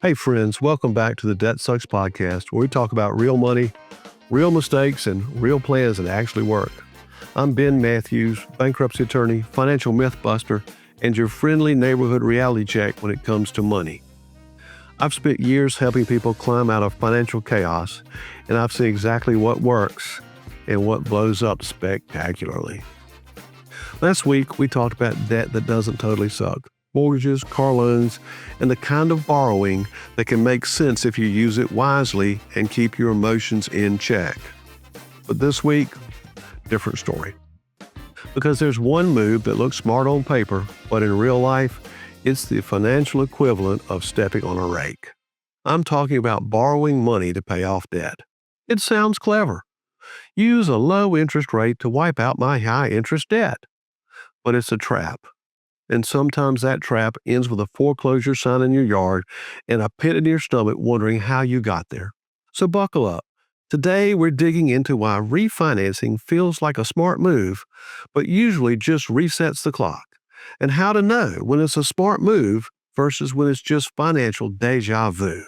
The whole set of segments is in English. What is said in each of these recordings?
Hey, friends, welcome back to the Debt Sucks podcast, where we talk about real money, real mistakes, and real plans that actually work. I'm Ben Matthews, bankruptcy attorney, financial myth buster, and your friendly neighborhood reality check when it comes to money. I've spent years helping people climb out of financial chaos, and I've seen exactly what works and what blows up spectacularly. Last week, we talked about debt that doesn't totally suck. Mortgages, car loans, and the kind of borrowing that can make sense if you use it wisely and keep your emotions in check. But this week, different story. Because there's one move that looks smart on paper, but in real life, it's the financial equivalent of stepping on a rake. I'm talking about borrowing money to pay off debt. It sounds clever. Use a low interest rate to wipe out my high interest debt. But it's a trap. And sometimes that trap ends with a foreclosure sign in your yard and a pit in your stomach wondering how you got there. So buckle up. Today we're digging into why refinancing feels like a smart move, but usually just resets the clock, and how to know when it's a smart move versus when it's just financial deja vu.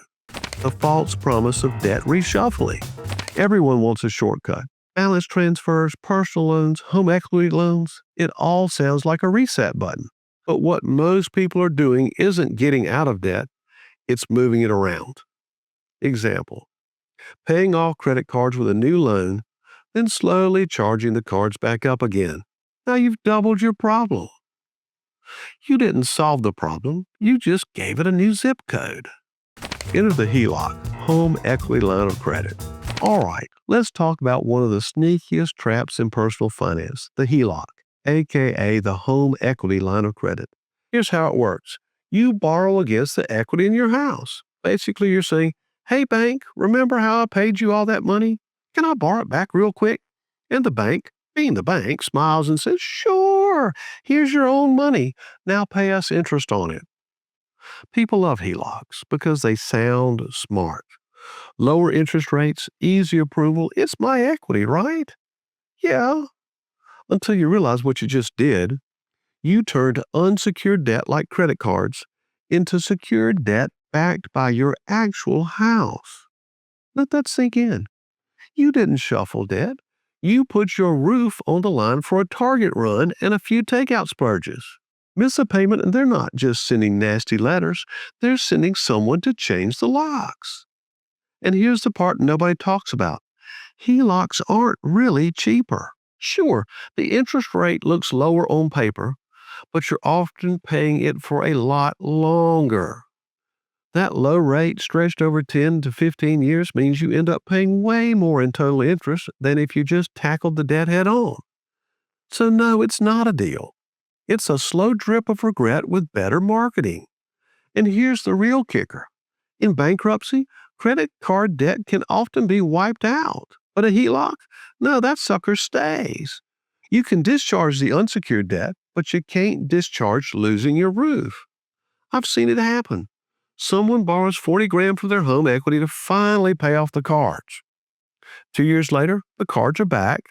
The false promise of debt reshuffling. Everyone wants a shortcut. Balance transfers, personal loans, home equity loans, it all sounds like a reset button. But what most people are doing isn't getting out of debt, it's moving it around. Example, paying off credit cards with a new loan, then slowly charging the cards back up again. Now you've doubled your problem. You didn't solve the problem, you just gave it a new zip code. Enter the HELOC, home equity line of credit. All right, let's talk about one of the sneakiest traps in personal finance, the HELOC. AKA the home equity line of credit. Here's how it works. You borrow against the equity in your house. Basically, you're saying, hey, bank, remember how I paid you all that money? Can I borrow it back real quick? And the bank, being the bank, smiles and says, sure, here's your own money. Now pay us interest on it. People love HELOCs because they sound smart. Lower interest rates, easy approval, it's my equity, right? Yeah. Until you realize what you just did. You turned unsecured debt like credit cards into secured debt backed by your actual house. Let that sink in. You didn't shuffle debt. You put your roof on the line for a Target run and a few takeout splurges. Miss a payment and they're not just sending nasty letters, they're sending someone to change the locks. And here's the part nobody talks about. HELOCs aren't really cheaper. Sure, the interest rate looks lower on paper, but you're often paying it for a lot longer. That low rate stretched over 10 to 15 years means you end up paying way more in total interest than if you just tackled the debt head on. So no, it's not a deal. It's a slow drip of regret with better marketing. And here's the real kicker. In bankruptcy, credit card debt can often be wiped out. But a HELOC? No, that sucker stays. You can discharge the unsecured debt, but you can't discharge losing your roof. I've seen it happen. Someone borrows $40,000 from their home equity to finally pay off the cards. 2 years later, the cards are back,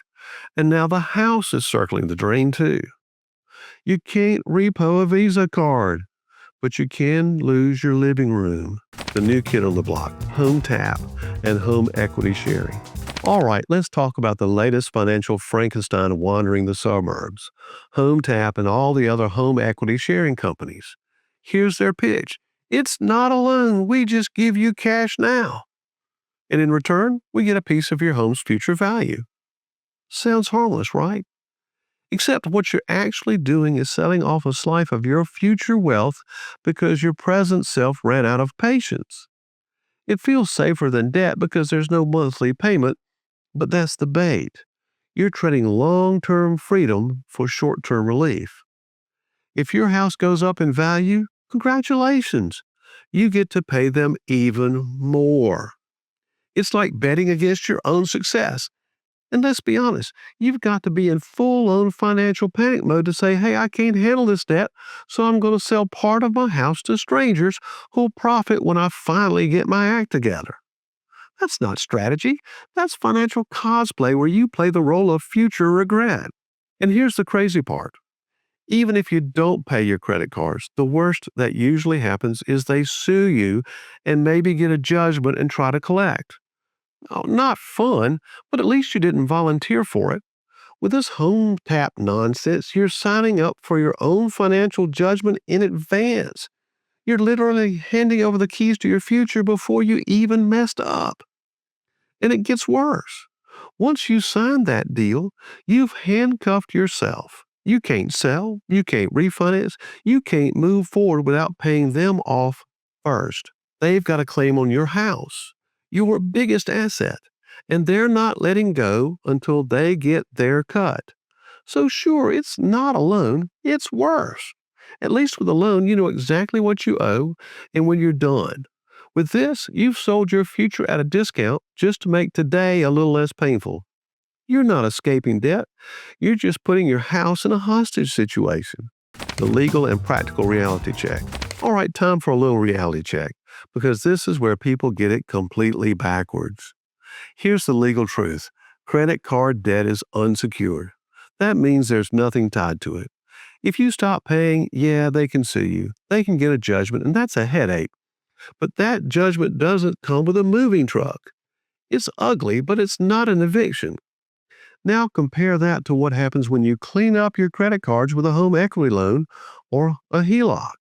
and now the house is circling the drain too. You can't repo a Visa card, but you can lose your living room. The new kid on the block, Hometap and home equity sharing. All right, let's talk about the latest financial Frankenstein wandering the suburbs. Hometap and all the other home equity sharing companies. Here's their pitch. It's not a loan. We just give you cash now. And in return, we get a piece of your home's future value. Sounds harmless, right? Except what you're actually doing is selling off a slice of your future wealth because your present self ran out of patience. It feels safer than debt because there's no monthly payment, but that's the bait. You're trading long-term freedom for short-term relief. If your house goes up in value, congratulations. You get to pay them even more. It's like betting against your own success. And let's be honest, you've got to be in full-on financial panic mode to say, hey, I can't handle this debt, so I'm going to sell part of my house to strangers who'll profit when I finally get my act together. That's not strategy. That's financial cosplay where you play the role of future regret. And here's the crazy part. Even if you don't pay your credit cards, the worst that usually happens is they sue you and maybe get a judgment and try to collect. Oh, not fun, but at least you didn't volunteer for it. With this Hometap nonsense, you're signing up for your own financial judgment in advance. You're literally handing over the keys to your future before you even messed up. And it gets worse. Once you sign that deal, you've handcuffed yourself. You can't sell, you can't refinance, you can't move forward without paying them off first. They've got a claim on your house, your biggest asset, and they're not letting go until they get their cut. So, sure, it's not a loan, it's worse. At least with a loan, you know exactly what you owe and when you're done. With this, you've sold your future at a discount just to make today a little less painful. You're not escaping debt, you're just putting your house in a hostage situation. The legal and practical reality check. All right, time for a little reality check, because this is where people get it completely backwards. Here's the legal truth. Credit card debt is unsecured. That means there's nothing tied to it. If you stop paying, yeah, they can sue you. They can get a judgment, and that's a headache. But that judgment doesn't come with a moving truck. It's ugly, but it's not an eviction. Now compare that to what happens when you clean up your credit cards with a home equity loan or a HELOC.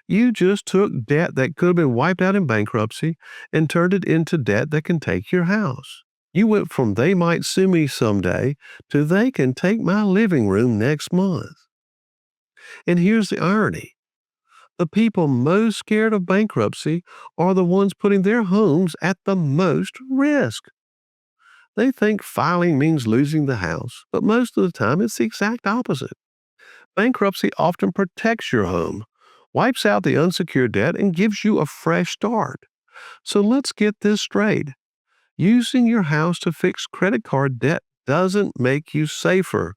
You just took debt that could have been wiped out in bankruptcy and turned it into debt that can take your house. You went from they might sue me someday to they can take my living room next month. And here's the irony. The people most scared of bankruptcy are the ones putting their homes at the most risk. They think filing means losing the house, but most of the time it's the exact opposite. Bankruptcy often protects your home, wipes out the unsecured debt, and gives you a fresh start. So let's get this straight. Using your house to fix credit card debt doesn't make you safer.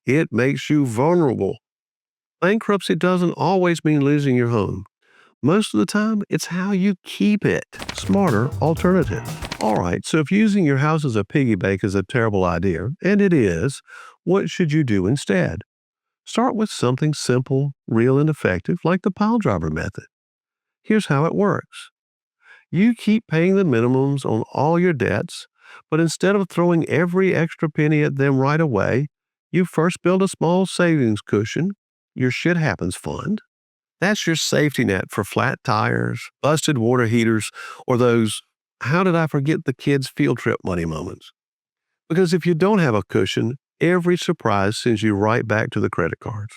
It makes you vulnerable. Bankruptcy doesn't always mean losing your home. Most of the time, it's how you keep it. Smarter alternative. All right, so if using your house as a piggy bank is a terrible idea, and it is, what should you do instead? Start with something simple, real, and effective like the piledriver method. Here's how it works. You keep paying the minimums on all your debts, but instead of throwing every extra penny at them right away, you first build a small savings cushion, your shit happens fund. That's your safety net for flat tires, busted water heaters, or those how did I forget the kids' field trip money moments. Because if you don't have a cushion, every surprise sends you right back to the credit cards.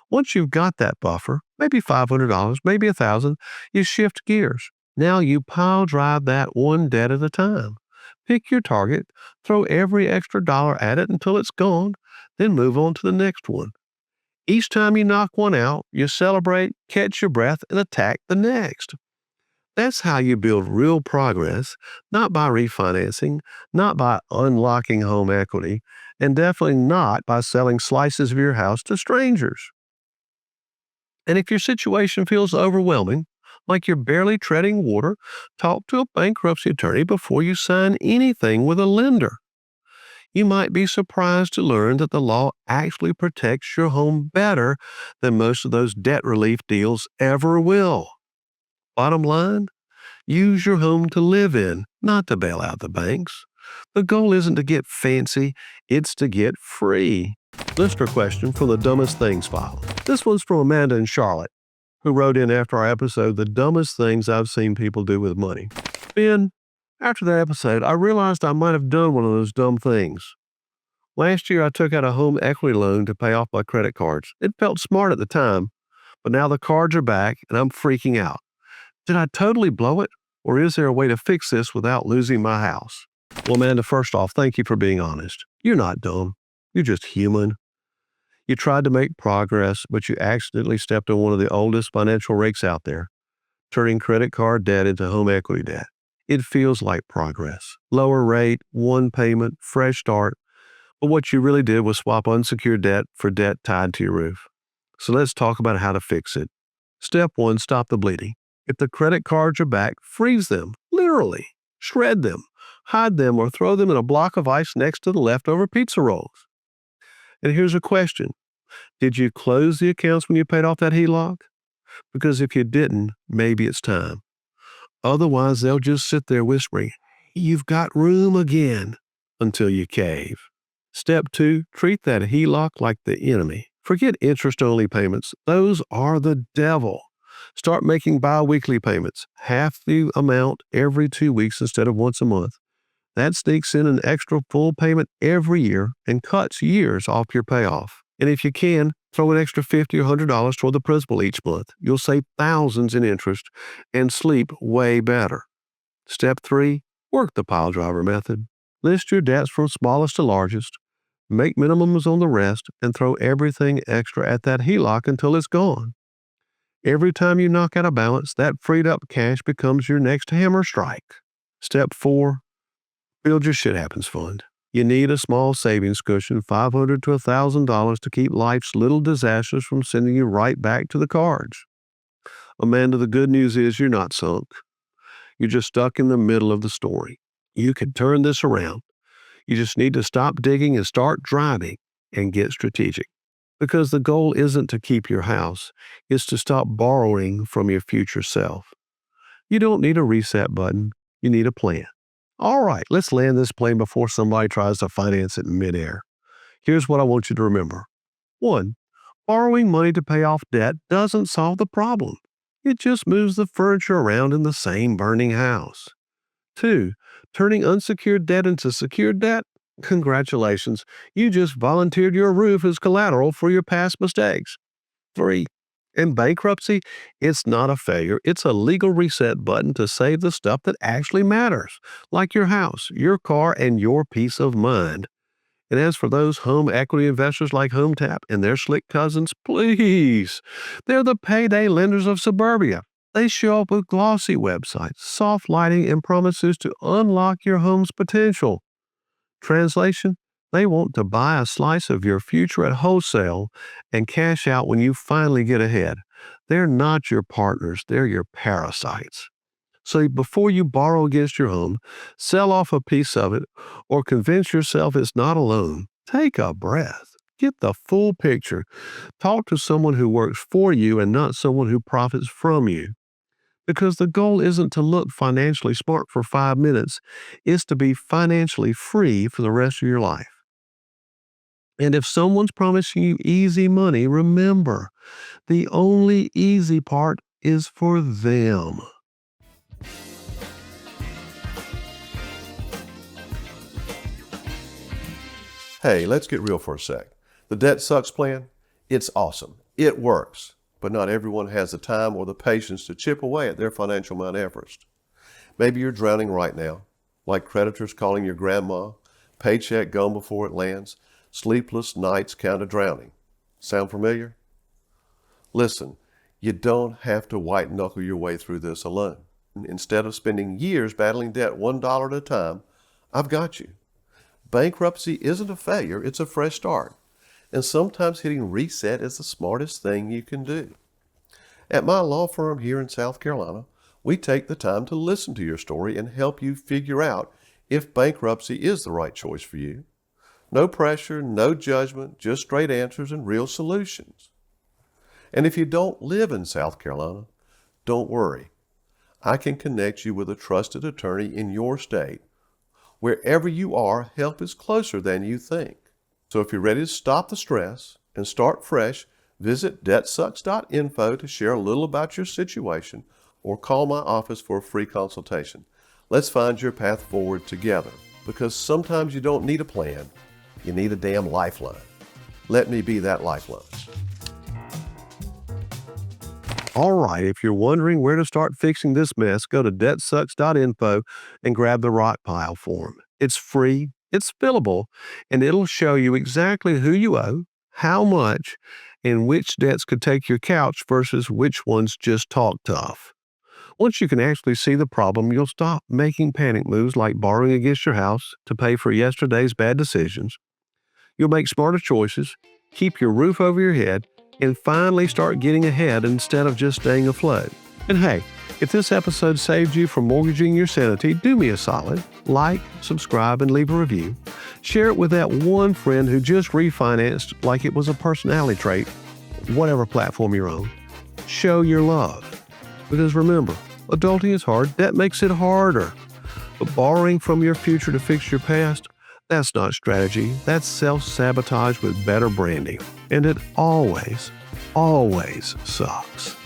Once you've got that buffer, maybe $500, maybe $1,000, you shift gears. Now you pile drive that one debt at a time. Pick your target, throw every extra dollar at it until it's gone, then move on to the next one. Each time you knock one out, you celebrate, catch your breath, and attack the next. That's how you build real progress, not by refinancing, not by unlocking home equity, and definitely not by selling slices of your house to strangers. And if your situation feels overwhelming, like you're barely treading water, talk to a bankruptcy attorney before you sign anything with a lender. You might be surprised to learn that the law actually protects your home better than most of those debt relief deals ever will. Bottom line, use your home to live in, not to bail out the banks. The goal isn't to get fancy, it's to get free. Listener question from the Dumbest Things file. This one's from Amanda and Charlotte, who wrote in after our episode, The Dumbest Things I've Seen People Do with Money. Ben, after that episode, I realized I might have done one of those dumb things. Last year, I took out a home equity loan to pay off my credit cards. It felt smart at the time, but now the cards are back and I'm freaking out. Did I totally blow it, or is there a way to fix this without losing my house? Well, Amanda, first off, thank you for being honest. You're not dumb. You're just human. You tried to make progress, but you accidentally stepped on one of the oldest financial rakes out there, turning credit card debt into home equity debt. It feels like progress. Lower rate, one payment, fresh start. But what you really did was swap unsecured debt for debt tied to your roof. So let's talk about how to fix it. Step 1, stop the bleeding. If the credit cards are back, freeze them, literally. Shred them, hide them, or throw them in a block of ice next to the leftover pizza rolls. And here's a question. Did you close the accounts when you paid off that HELOC? Because if you didn't, maybe it's time. Otherwise, they'll just sit there whispering, "You've got room again," until you cave. Step 2, treat that HELOC like the enemy. Forget interest-only payments. Those are the devil. Start making bi-weekly payments, half the amount every 2 weeks instead of once a month. That sneaks in an extra full payment every year and cuts years off your payoff. And if you can, throw an extra $50 or $100 toward the principal each month. You'll save thousands in interest and sleep way better. Step 3, work the piledriver method. List your debts from smallest to largest, make minimums on the rest, and throw everything extra at that HELOC until it's gone. Every time you knock out a balance, that freed up cash becomes your next hammer strike. Step 4, build your shit happens fund. You need a small savings cushion, $500 to $1,000, to keep life's little disasters from sending you right back to the cards. Amanda, the good news is you're not sunk. You're just stuck in the middle of the story. You can turn this around. You just need to stop digging and start driving and get strategic. Because the goal isn't to keep your house, it's to stop borrowing from your future self. You don't need a reset button, you need a plan. All right, let's land this plane before somebody tries to finance it in midair. Here's what I want you to remember. 1, borrowing money to pay off debt doesn't solve the problem. It just moves the furniture around in the same burning house. 2, turning unsecured debt into secured debt? Congratulations, you just volunteered your roof as collateral for your past mistakes. 3, in bankruptcy, it's not a failure. It's a legal reset button to save the stuff that actually matters, like your house, your car, and your peace of mind. And as for those home equity investors like Hometap and their slick cousins, please, they're the payday lenders of suburbia. They show up with glossy websites, soft lighting, and promises to unlock your home's potential. Translation, they want to buy a slice of your future at wholesale and cash out when you finally get ahead. They're not your partners, they're your parasites. So before you borrow against your home, sell off a piece of it, or convince yourself it's not alone, take a breath. Get the full picture. Talk to someone who works for you and not someone who profits from you. Because the goal isn't to look financially smart for 5 minutes, it's to be financially free for the rest of your life. And if someone's promising you easy money, remember, the only easy part is for them. Hey, let's get real for a sec. The Debt Sucks plan, it's awesome. It works. But not everyone has the time or the patience to chip away at their financial Mount Everest. Maybe you're drowning right now, like creditors calling your grandma, paycheck gone before it lands, sleepless nights count as drowning. Sound familiar? Listen, you don't have to white-knuckle your way through this alone. Instead of spending years battling debt $1 at a time, I've got you. Bankruptcy isn't a failure, it's a fresh start. And sometimes hitting reset is the smartest thing you can do. At my law firm here in South Carolina, we take the time to listen to your story and help you figure out if bankruptcy is the right choice for you. No pressure, no judgment, just straight answers and real solutions. And if you don't live in South Carolina, don't worry. I can connect you with a trusted attorney in your state. Wherever you are, help is closer than you think. So if you're ready to stop the stress and start fresh, visit debtsucks.info to share a little about your situation or call my office for a free consultation. Let's find your path forward together, because sometimes you don't need a plan, you need a damn lifeline. Let me be that lifeline. All right, if you're wondering where to start fixing this mess, go to debtsucks.info and grab the rock pile form. It's free, it's fillable, and it'll show you exactly who you owe, how much, and which debts could take your couch versus which ones just talk tough. Once you can actually see the problem, you'll stop making panic moves like borrowing against your house to pay for yesterday's bad decisions. You'll make smarter choices, keep your roof over your head, and finally start getting ahead instead of just staying afloat. And hey, If this episode saved you from mortgaging your sanity, do me a solid. Like, subscribe, and leave a review. Share it with that one friend who just refinanced like it was a personality trait, whatever platform you're on. Show your love. Because remember, adulting is hard. That makes it harder. But borrowing from your future to fix your past, that's not strategy. That's self-sabotage with better branding. And it always, always sucks.